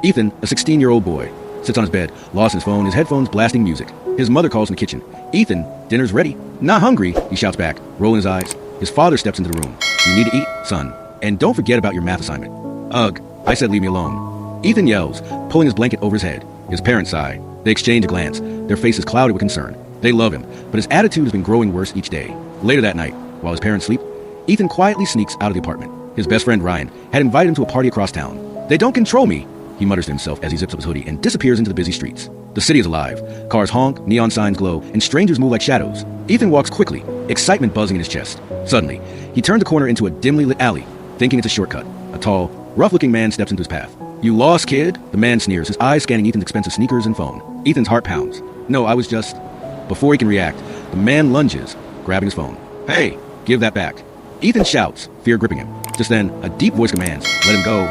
Ethan, a 16-year-old boy, sits on his bed, lost in his phone, his headphones blasting music. His mother calls in the kitchen. Ethan, dinner's ready. Not hungry, he shouts back, rolling his eyes. His father steps into the room. You need to eat, son. And don't forget about your math assignment. Ugh, I said leave me alone. Ethan yells, pulling his blanket over his head. His parents sigh. They exchange a glance, their faces clouded with concern. They love him, but his attitude has been growing worse each day. Later that night, while his parents sleep, Ethan quietly sneaks out of the apartment. His best friend Ryan had invited him to a party across town. They don't control me, he mutters to himself as he zips up his hoodie and disappears into the busy streets. The city is alive. Cars honk, neon signs glow, and strangers move like shadows. Ethan walks quickly, excitement buzzing in his chest. Suddenly, he turns a corner into a dimly lit alley, thinking it's a shortcut. A tall, rough-looking man steps into his path. You lost, kid? The man sneers, his eyes scanning Ethan's expensive sneakers and phone. Ethan's heart pounds. No, I was just... Before he can react, the man lunges, grabbing his phone. Hey, give that back. Ethan shouts, fear gripping him. Just then, a deep voice commands, let him go.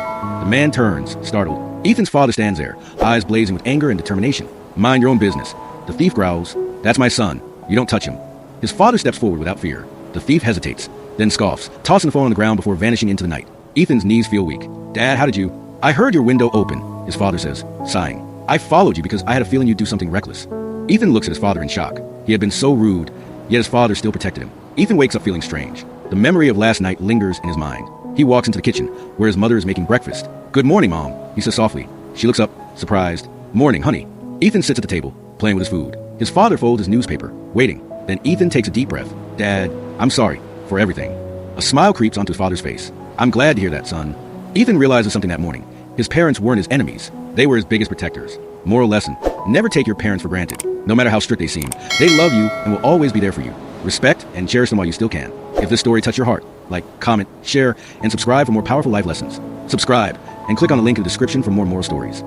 The man turns, startled. Ethan's father stands there, eyes blazing with anger and determination. Mind your own business. The thief growls, that's my son. You don't touch him. His father steps forward without fear. The thief hesitates, then scoffs, tossing the phone on the ground before vanishing into the night. Ethan's knees feel weak. Dad, how did you... I heard your window open, his father says, sighing. I followed you because I had a feeling you'd do something reckless. Ethan looks at his father in shock. He had been so rude, yet his father still protected him. Ethan wakes up feeling strange. The memory of last night lingers in his mind. He walks into the kitchen, where his mother is making breakfast. Good morning, Mom, he says softly. She looks up, surprised. Morning, honey. Ethan sits at the table, playing with his food. His father folds his newspaper, waiting. Then Ethan takes a deep breath. Dad, I'm sorry for everything. A smile creeps onto his father's face. I'm glad to hear that, son. Ethan realizes something that morning. His parents weren't his enemies. They were his biggest protectors. Moral lesson, never take your parents for granted. No matter how strict they seem, they love you and will always be there for you. Respect and cherish them while you still can. If this story touched your heart, like, comment, share, and subscribe for more powerful life lessons. Subscribe, and click on the link in the description for more moral stories.